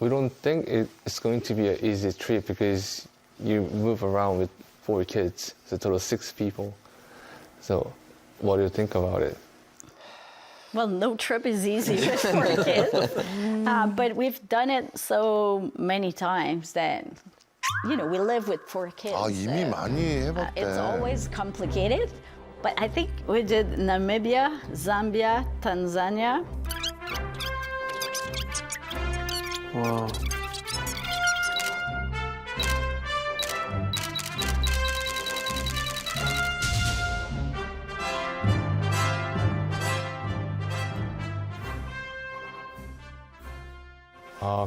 we don't think it's going to be an easy trip because you move around with 4 kids, so total 6 people. So what do you think about it? Well, no trip is easy with 4 kids, but we've done it so many times that, you know, we live with 4 kids. 아, 이미 so, 많이 해봤대. it's always complicated, but I think we did Namibia, Zambia, Tanzania. Wow.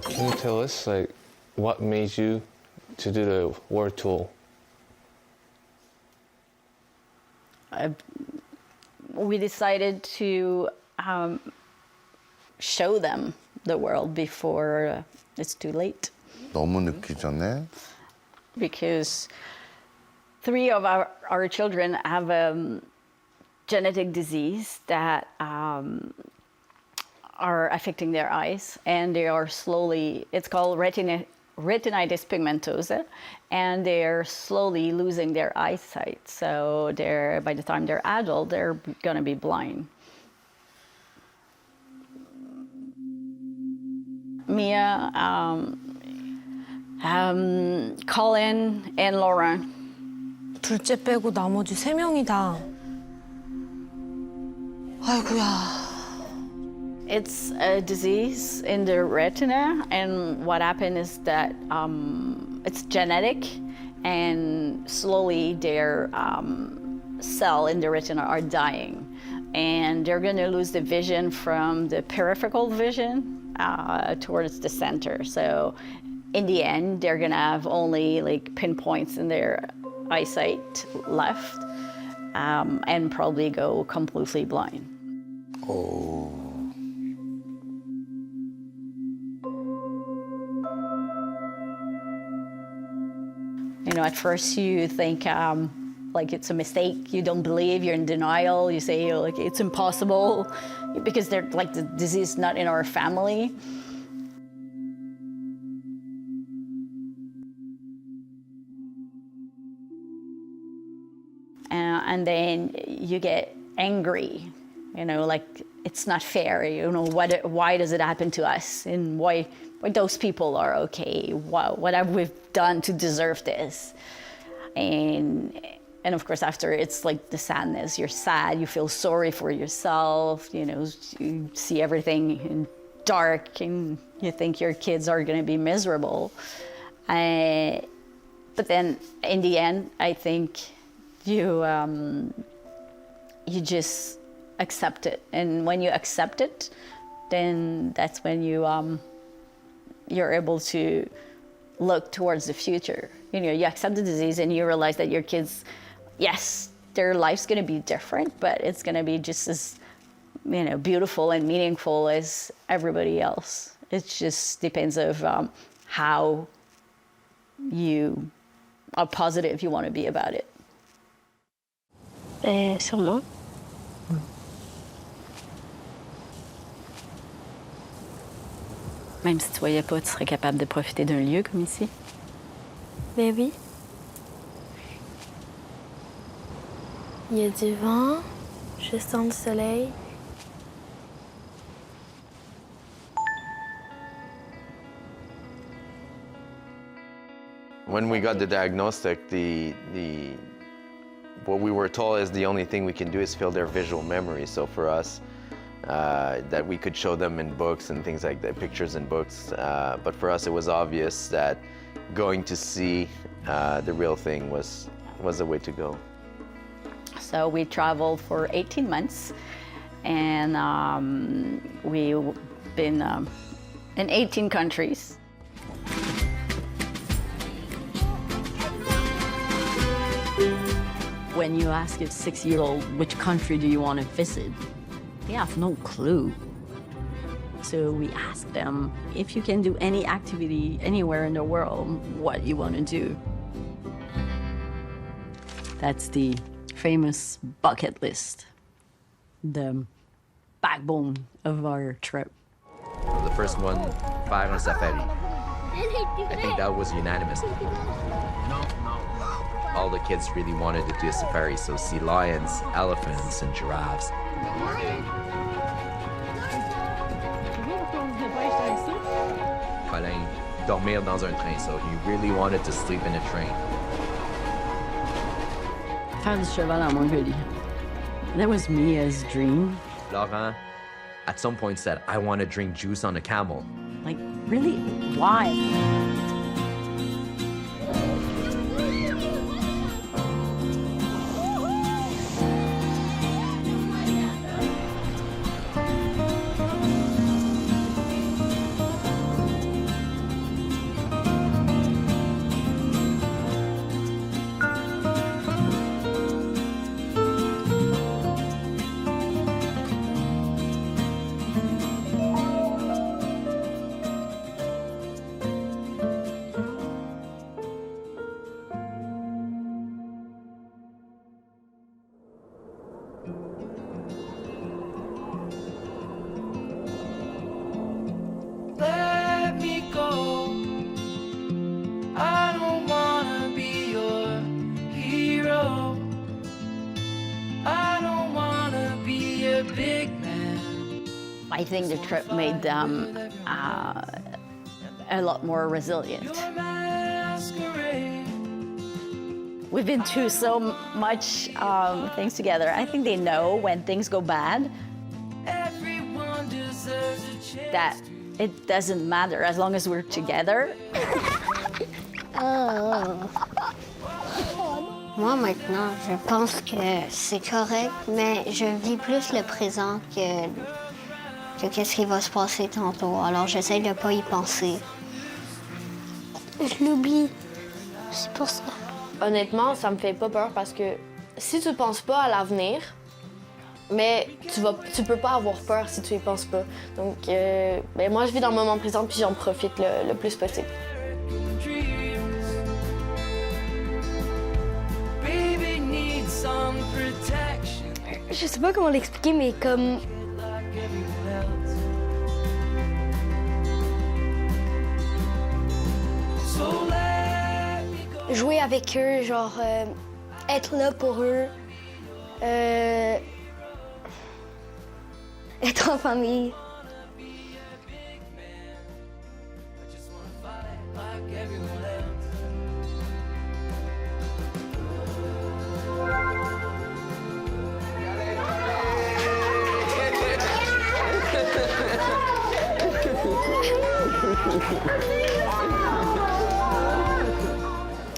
Can you tell us, like, what made you to do the world tour? We decided to show them the world before it's too late. 너무 늦기 전에. Because 3 of our children have a genetic disease that are affecting their eyes, and they are slowly, it's called retinitis pigmentosa, and they're slowly losing their eyesight. So by the time they're adult, they're gonna be blind. Mia, Colin, and Lauren. 둘째 빼고 나머지 3명이 다. 아이고야. It's a disease in the retina, and what happened is that it's genetic, and slowly their cells in the retina are dying, and they're going to lose the vision from the peripheral vision towards the center. So in the end, they're going to have only like pinpoints in their eyesight left, and probably go completely blind. 오. You know, at first you think like it's a mistake, you don't believe, you're in denial, you say like it's impossible because they're like the disease is not in our family. And then you get angry, you know, like it's not fair, you know, why does it happen to us, and why those people are okay, what have we done to deserve this? And of course after it's like the sadness, you're sad, you feel sorry for yourself, you know, you see everything in dark and you think your kids are gonna be miserable. But then in the end, I think you just accept it, and when you accept it, then that's when you're able to look towards the future. You know, you accept the disease and you realize that your kids, yes, their life's gonna be different, but it's gonna be just as, you know, beautiful and meaningful as everybody else. It just depends of how positive you want to be about it. Sûrement. Même si tu voyais pas, tu serais capable de profiter d'un lieu comme ici? Mais oui. Il y a du vent, je sens le soleil. When we got the diagnostic, what we were told is the only thing we can do is fill their visual memory. So for us, that we could show them in books and things like that, pictures in books. But for us, it was obvious that going to see the real thing was the way to go. So we traveled for 18 months, and we've been in 18 countries. When you ask a 6-year-old which country do you want to visit, they have no clue. So we ask them, if you can do any activity anywhere in the world, what you want to do. That's the famous bucket list, the backbone of our trip. The first one faire un safari. I think that was unanimous. All the kids really wanted to do a safari, so see lions, elephants, and giraffes. Colin, dormir dans un train, so he really wanted to sleep in a train. Faire du cheval en Mongolie. That was Mia's dream. Laurent, at some point, said, I want to drink juice on a camel. Like, really? Why? Let me go. I don't wanna be your hero. I don't wanna be a big man. I think the trip made them a lot more resilient. You're masquerade. We've been through so much things together. I think they know when things go bad Everyone deserves a chance. that it doesn't matter as long as we're together. Moi, maintenant, je pense que c'est correct, mais je vis plus le présent que qu'est-ce qui va se passer tantôt. Alors, j'essaie de ne pas y penser. Je l'oublie. C'est pour ça. Honnêtement, ça me fait pas peur parce que si tu penses pas à l'avenir, mais tu peux pas avoir peur si tu y penses pas. Donc, ben moi, je vis dans le moment présent puis j'en profite le plus possible. Baby needs some protection. Je sais pas comment l'expliquer, mais comme Like everyone else. So let me go. jouer avec eux, genre être là pour eux, être en famille. Like everyone else.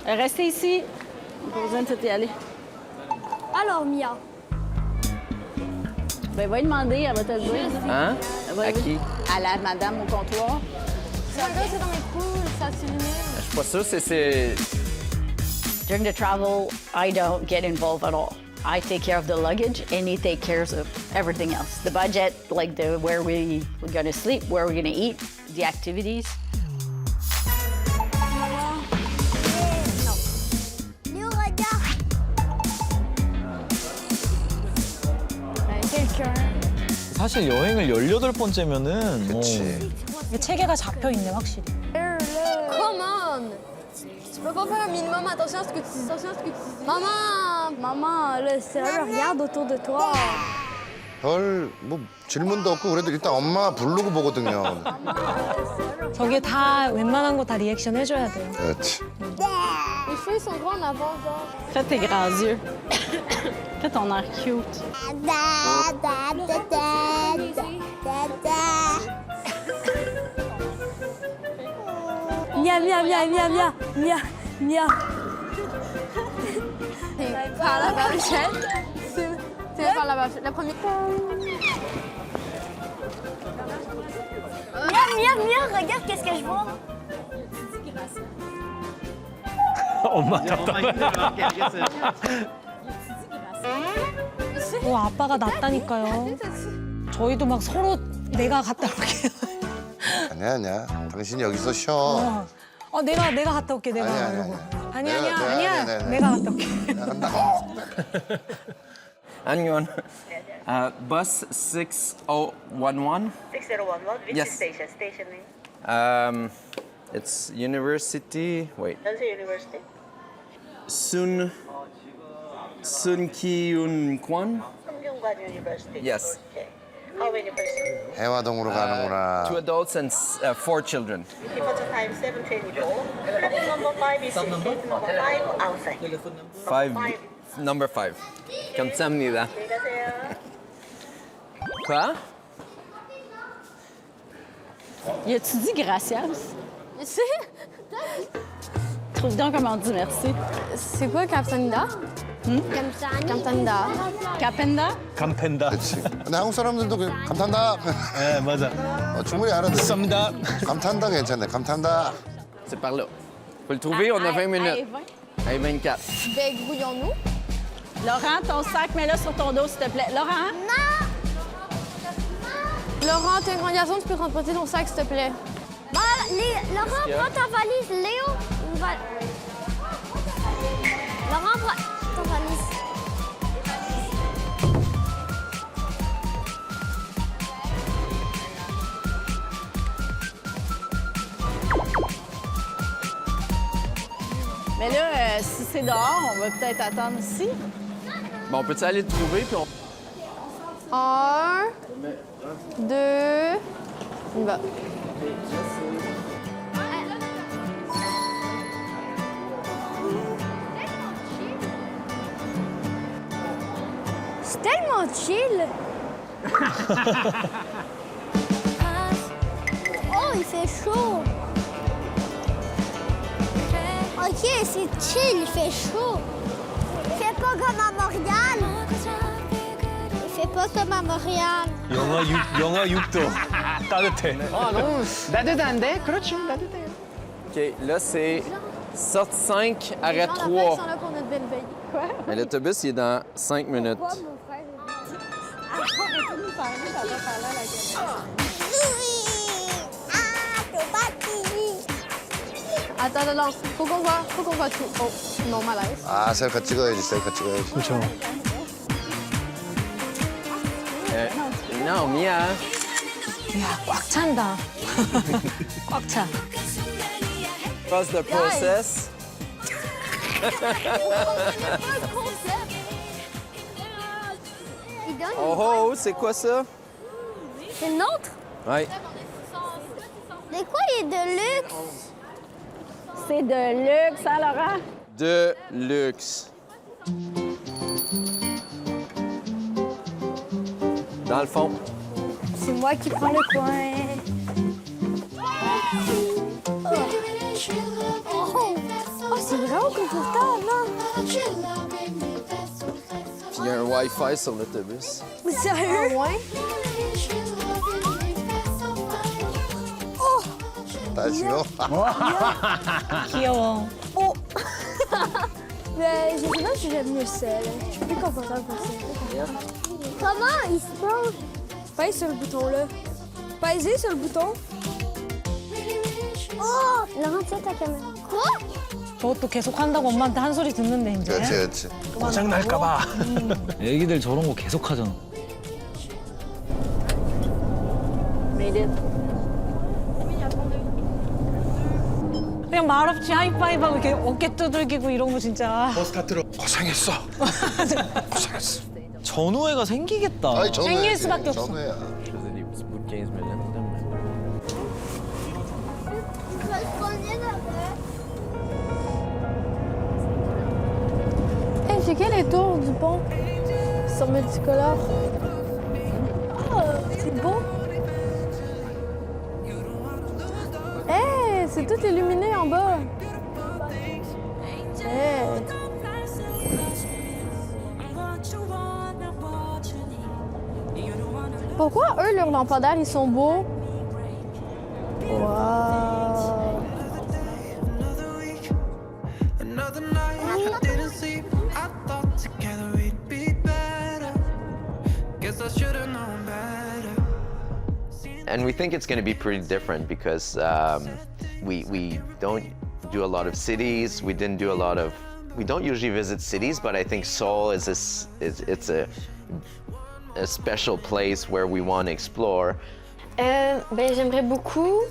Restez ici. Pas besoin de s'y aller. Alors, Mia. Ben, va lui demander, elle va te le dire. Hein? À qui? À la madame au comptoir. C'est dans mes poules, ça s'illumine. Je suis pas sûr, c'est... During the travel, I don't get involved at all. I take care of the luggage and he takes care of everything else. The budget, like where we're gonna sleep, where we're gonna eat, the activities. Léo, regarde. Quelqu'un. 사실 여행을 18번째면은 그치. 이게 체계가 잡혀 있네 확실히. Come on. Tu peux pas faire un minimum attention à ce que tu dis. Maman, là, sérieux, regarde autour de toi. 별 뭐 질문도 없고 그래도 일단 엄마 부르고 보거든요. 저게 다 웬만한 거 다 리액션 해줘야 돼요. 그렇지. Les cheveux sont grands en avant, genre. Fais tes grands yeux. Fais ton air cute. Mia. Par la barbichette. Tu vas par la barbichette. La première. Mia, regarde qu'est-ce que je vois. 엄마 답답해. 아빠가 낫다니까요. 저희도 막 서로 내가 갔다 올게요. 아니야. 당신이 여기서 쉬어. 내가 갔다 올게, 내가. 아니야. 아니야. 내가 갔다 올게. Anyone? Bus 6011? 6011, which Yes. station? Station name? It's university. Wait. university. Sun Kyun Kwan. Sunkyungwan University. Yes. Okay. How many persons? 해화동으로 가는구나. 2 adults and 4 children. Departure time 7:24. Platform number 5 is in. Number 5 outside. 5. Number 5. 감사합니다. 안녕히 가세요. Quoi? Y a-tu dit gracias? C'est Trouve donc comment on dit merci. c'est quoi Captanida? Captanida. Capenda? 감펜다. 그렇지. 근데 한국 사람들도 그냥 감탄다. 네, 맞아. 충분히 알아듣지. 감사합니다. 감탄다 괜찮네. 감탄다. C'est par là. Faut le trouver, on a 20 minutes. Allez, 24. Ben, grouillons-nous. Laurent, ton sac, mets-le sur ton dos, s'il te plaît. Laurent? Laurent, t'es un grand garçon, tu peux transporter ton sac, s'il te plaît. Laurent, prends ta valise. Léo, Laurent, prends ta valise. Mais là, si c'est dehors, on va peut-être attendre ici. Bon, on peut-tu aller le trouver, puis on... 1, 2, on y va. C'est tellement chill. Oh, il fait chaud. Ok, c'est chill, il fait chaud. Il fait pas comme à Montréal. Il fait pas comme à Montréal. 영하 6도. 따뜻해. 따뜻한데? 그렇죠, 따뜻해요. OK, là, c'est sortie 5, arrêt 3. Ils sont là pour notre belle veille. Quoi? Mais l'autobus, il est dans 5 minutes. Attends, faut qu'on voit tout. Oh, non, malaise. 아, 셀카 찍어야지. 셀카 찍어야지. 그렇죠. Non, Mia. 야, 꽉 찬다. 꽉 차. Trust the process. Oh, oh, c'est quoi ça? C'est le nôtre? Ouais. C'est quoi les de luxe? C'est de luxe, hein, Laurent? De luxe. Dans le fond. C'est moi qui prends le coin. Oh, c'est vraiment confortable, hein? Puis il y a un Wi-Fi sur l'autobus. Sérieux? Ouais. Attention. 귀여워. Oh! Mais je sais pas si j'aime mieux seul. Je suis plus confortable pour ça. Comment il se penche? Pèse sur le bouton, là. Pèsez sur le bouton. Oh! Laurent, tiens ta caméra. Quoi? 저것도 계속 한다고 엄마한테 한 소리 듣는데 이제. 그렇지, 그렇지. 고장 날까봐. 애기들 저런 거 계속 하잖아. Made it. 그냥 말없이 하이파이브하고 이렇게 어깨 두들기고 이런 거 진짜. 고생했어. 고생했어. 전우애가 생기겠다. 아이, 전우야. 생길 수밖에 없어. 전우야. Hey, c'est quel les tours du pont? Sur multicolore. Oh, c'est beau. Hey, c'est tout illuminé en bas. Hey. Pourquoi eux, leurs lampadaires, ils sont beaux? Wow. Another night I didn't sleep. I thought together we'd be better. Guess I should have known better. And we think it's going to be pretty different because we don't do a lot of cities. We don't usually visit cities, but I think Seoul is a special place where we want to explore. Ben, j'aimerais beaucoup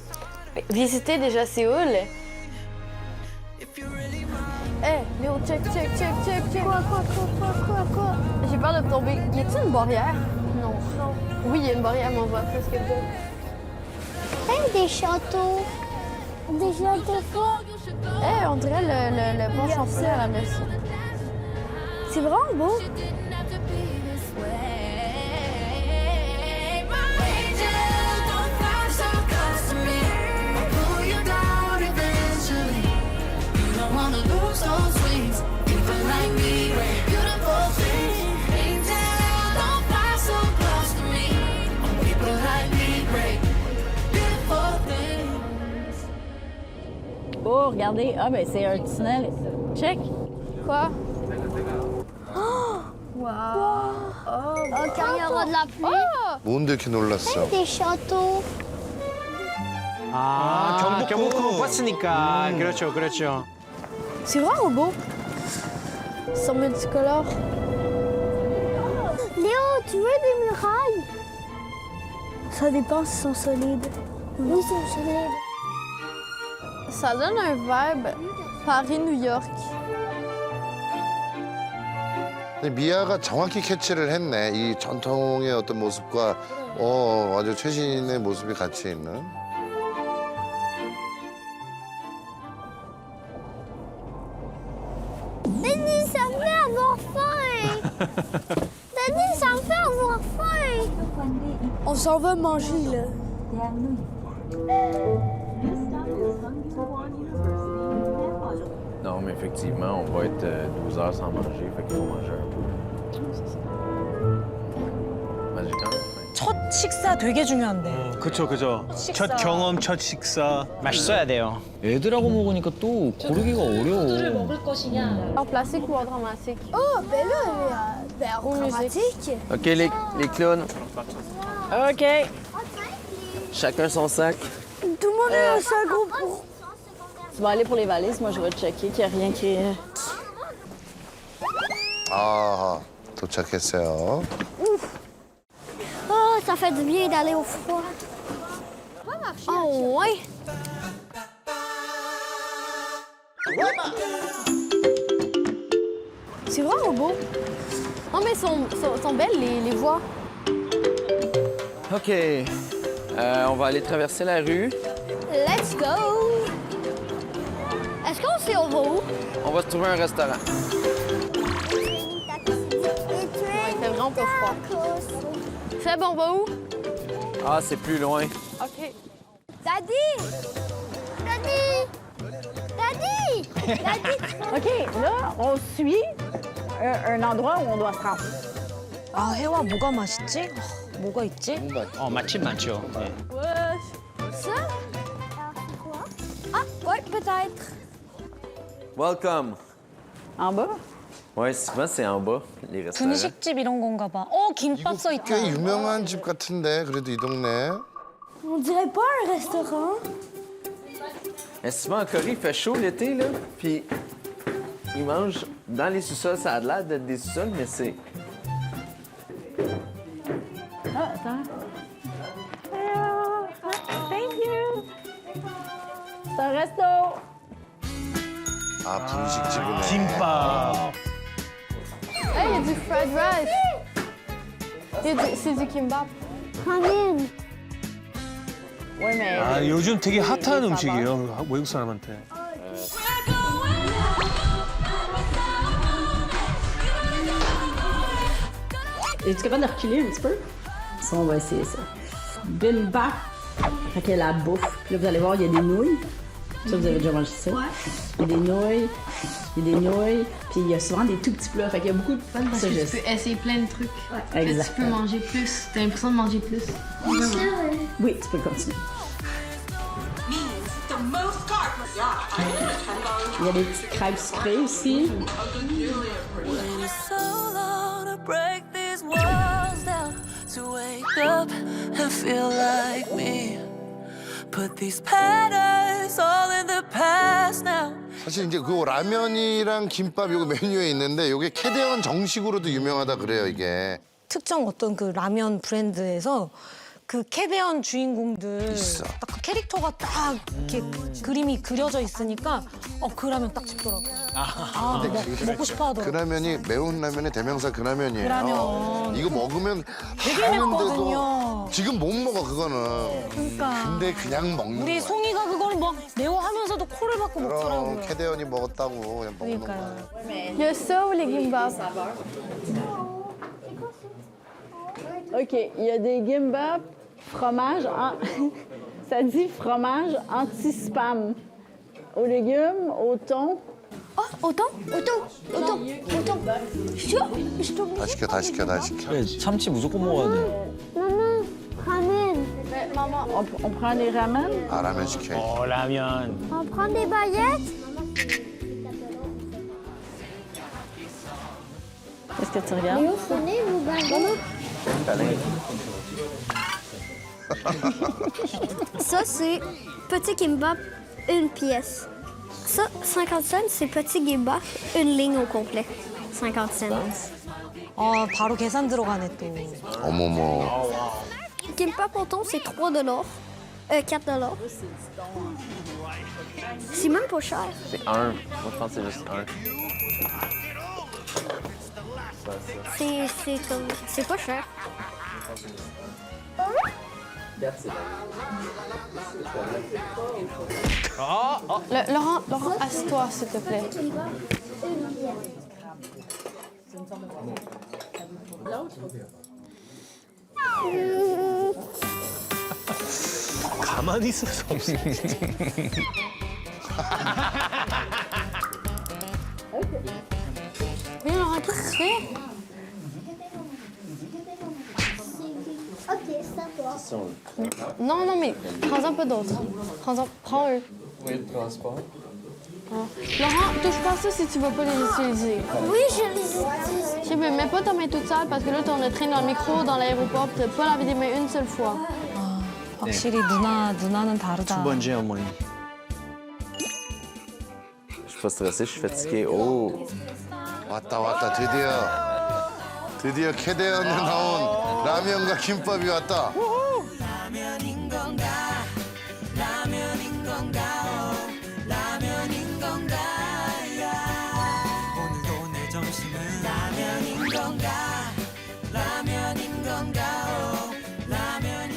visiter déjà Séoul. Hey, Léo, check. Quoi? J'ai peur de tomber. Y a-t-il une barrière? Non. Oui, il y a une barrière, mais on voit presque pas. Hey, des châteaux. Des châteaux forts. Hey, on dirait le pont Champlain à la Merci. C'est vraiment beau. Oh, regardez. Ah, ben c'est un tunnel. Check. Quoi? Oh, quand il y aura de la pluie. 뭔데 이렇게 놀랐어? Des châteaux. 경복궁 봤으니까. 그렇죠. C'est vraiment beau. Ils sont multicolores. Léo, tu veux des murailles? Ça dépend s'ils sont solides. Oui, ils sont solides. Ça donne un vibe Paris-New York. 미아가 정확히 캐치를 했네. 이 전통의 어떤 모습과 아주 최신의 모습이 같이 있는. Denis, ça me fait avoir faim. Denis, ça me fait avoir faim. On s'en va manger, là. Non, mais effectivement, on va être 12 heures sans manger, fait qu'il faut manger un peu. Ben, j'ai quand même faim. 첫 식사 되게 중요한데. 그쵸. 식사. 첫 경험, 첫 식사. 맛있어야 돼요. 애들하고 먹으니까 또 고르기가 어려워. En plastique ou en dramatique? Oh, ben là, en dramatique. OK, les clowns, OK. chacun son sac. Tout le monde est dans un groupe pour... Tu vas aller pour les valises. Moi, je vais checker qu'il n'y a rien qui... 아, 도착했어요. Oh, ça fait du bien d'aller au froid. Oh, ouais. C'est vraiment beau. Non, mais sont belles, les voies. OK. On va aller traverser la rue. Let's go! Est-ce qu'on sait on va où? On va se trouver un restaurant. C'est vraiment pas froid. Seb, on va où? Ah, c'est plus loin. OK. Daddy! OK, là, on suit un endroit où on doit se rendre. 아, 해와 뭐가 맛있지? 뭐가 있지? 맛집 많죠. 네. Ça? Ah, ouais, peut-être. Welcome. En bas? Ouais, souvent c'est en bas, les restaurants. 분식집 이런 건가 봐. 김밥 써 있다. 꽤 유명한 집 같은데 그래도 이 동네. On dirait pas un restaurant. Mais souvent en Corée, il fait chaud l'été, là, puis ils mangent dans les sous-sols. Ça a l'air d'être des sous-sols, mais c'est... Ah, attends. Hello. Thank you. C'est un resto. 아, 분식집이네. 김밥. Hey, il y a du fried rice. C'est du kimbap. Ramène. Oui, mais... 아, 요즘 되게 핫한 음식이에요. 외국 사람한테. Es-tu capable de reculer un petit peu? Ça, on va essayer ça. Bimbap. Fait que la bouffe. Puis là, vous allez voir, il y a des nouilles. Ça, vous avez déjà mangé ça? Ouais. Il y a des nouilles. Puis il y a souvent des tout petits plats. Fait qu'il y a beaucoup de parce que tu peux essayer plein de trucs. Ouais. Là, Exact. tu peux manger plus. T'as l'impression de manger plus. Oui, tu peux continuer. Il y a des petites crêpes sucrées aussi. 사실 이제 그 라면이랑 김밥 요거 메뉴에 있는데 요게 캐대원 정식으로도 유명하다 그래요, 이게. 특정 어떤 그 라면 브랜드에서 그 캐대언 주인공들 있어. 딱 그 캐릭터가 딱 이렇게 그림이 그려져 있으니까 그 라면 딱 집더라고요. 먹고 싶어 하더라고요. 그 라면이 매운 라면의 대명사 그 라면이에요. 그 라면. 이거 먹으면 되게 하는데도 맵거든요. 지금 못 먹어 그거는. 그러니까. 근데 그냥 먹는 우리 거야. 송이가 그걸 막 매워하면서도 코를 박고 그럼 먹더라고요. 캐대언이 먹었다고 그냥 먹는 그러니까요. 거야. Il y a ça ou les gimbap? OK, il y a des gimbap, fromage, ça dit fromage anti-spam. Aux légumes, au thon. Au thon. 다 시켜 다 시켜 다 시켜. 그래, 참치 무조건 먹어야 돼. Maman, ramen. Maman, on prend les ramen. 아 라면 시켜야지. 라면. On prend des baguettes. Qu'est-ce que tu regardes? Vous prenez vos baguettes. Ça, c'est petit gimbap, une pièce. Ça, 50 cents, c'est petit gimbap, une ligne au complet. 50 cents. 바로 계산 들어가네 또. 어머머. Gimbap au thon, c'est 3 $. 4 $. C'est même pas cher. C'est un. Moi, je pense que c'est juste un. C'est pas cher. Laurent, assieds-toi, s'il te plaît. 가만히 있을 수 없어. Viens, Laurent, qu'est-ce que tu fais? Ok, c'est à toi. Non, mais prends un peu d'autres. Prends eux. Oui, le transport. Laurent, touche pas ça si tu vas pas les utiliser. Oui, je les utilise. Ok, mais mets pas ta main toute seule parce que là, on a traîné dans le micro dans l'aéroport tu n'as pas lavé des mains une seule fois. 확실히 누나는 다르다. 두 번째 어머니. Je suis pas stressé, je suis fatigué. Oh! 왔다 드디어 캐대언에 나온 라면과 김밥이 왔다.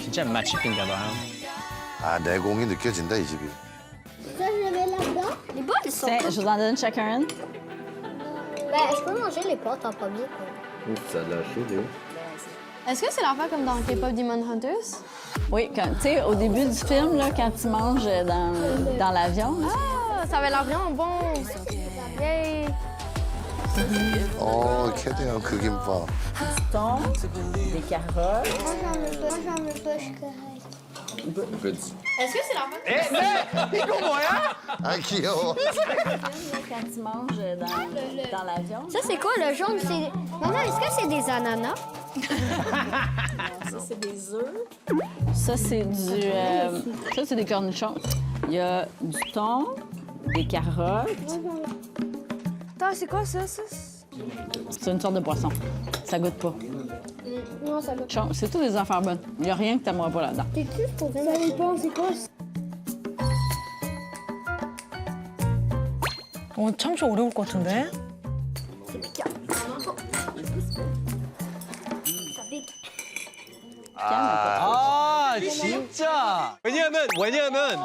진짜 맛집인가 봐요. 아 내공이 느껴진다 이 집이. Ça, je le mets là-dedans. Les bols, ils sont Tiens, pas... je vous en donne chacun une. Ben, je peux manger les pâtes en premier. Ouf, ça a lâché, Léo. Est-ce que c'est l'affaire comme dans K-pop Demon Hunters? Oui, tu sais, au début du film, là, quand tu manges dans l'avion. Ah, ça avait l'air vraiment bon. Yay! 캐대언 그 김밥. Thon, des carottes. Moi, j'en veux pas, je suis correcte. Est-ce que c'est l'affaire? 이거 뭐야? 아 귀여워. Quand tu manges dans l'avion. Ça, c'est quoi le jaune? Maman, est-ce que c'est des ananas? Ça, c'est des œufs. Ça, c'est des cornichons. Il y a du thon, des carottes. Attends, c'est quoi ça? C'est une sorte de poisson. Ça goûte pas. Non, ça goûte. C'est tout des affaires bonnes. Il n'y a rien que t'aimeras pas là-dedans. T'es-tu pour ça dépend, c'est quoi? 참치 어려울 것 같은데? 아 진짜. 왜냐하면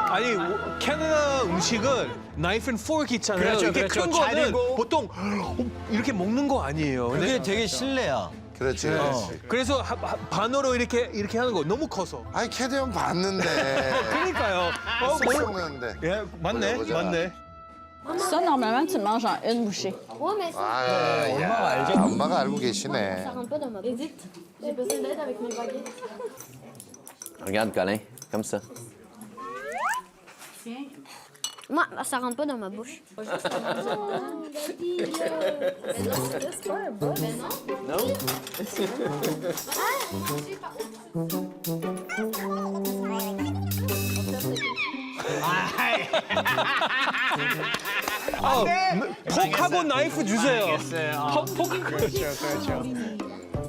아니 캐나다 음식은 나이프 앤 포크 있잖아요. 그렇죠, 이게 그렇죠. 큰 거는 자르고. 보통 이렇게 먹는 거 아니에요. 그게 되게 실례야. 그렇지. 그래서 반으로 이렇게 하는 거 너무 커서. 아니 캐대언 봤는데. 그러니까요. 쑥쑥는데. 예, 맞네, 보자. 맞네. Ça, normalement, tu le manges en une bouchée. Ouais, mais ça... 엄마가 알죠. 엄마가 알고 계시네. Ça rentre pas dans ma bouche. Edith, j'ai besoin d'aide avec mes baguettes. Regarde, Colin, comme ça. Moi, ça rentre pas dans ma bouche. 폭하고 나이프 주세요. 폭.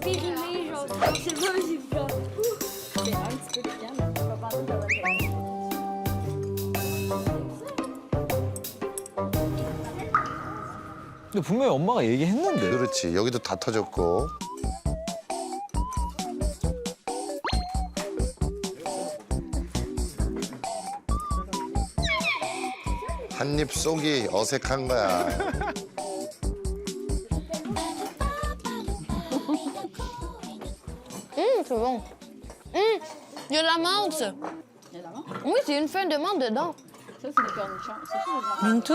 Périmé, genre, c'est pas, j'ai pas. 근데 분명히 엄마가 얘기했는데. 그렇지. 여기도 다 터졌고. 한 입 쏘기 어색한 거야. C'est bon. Il y a de la menthe, ça. Il y a de la menthe? Oui, c'est une feuille de menthe dedans. Ça, c'est des cornichons. C'est ça, les 민트?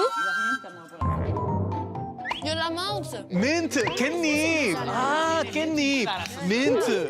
Il y a de la menthe, ça. 민트, 깻잎. 아, 깻잎. 민트.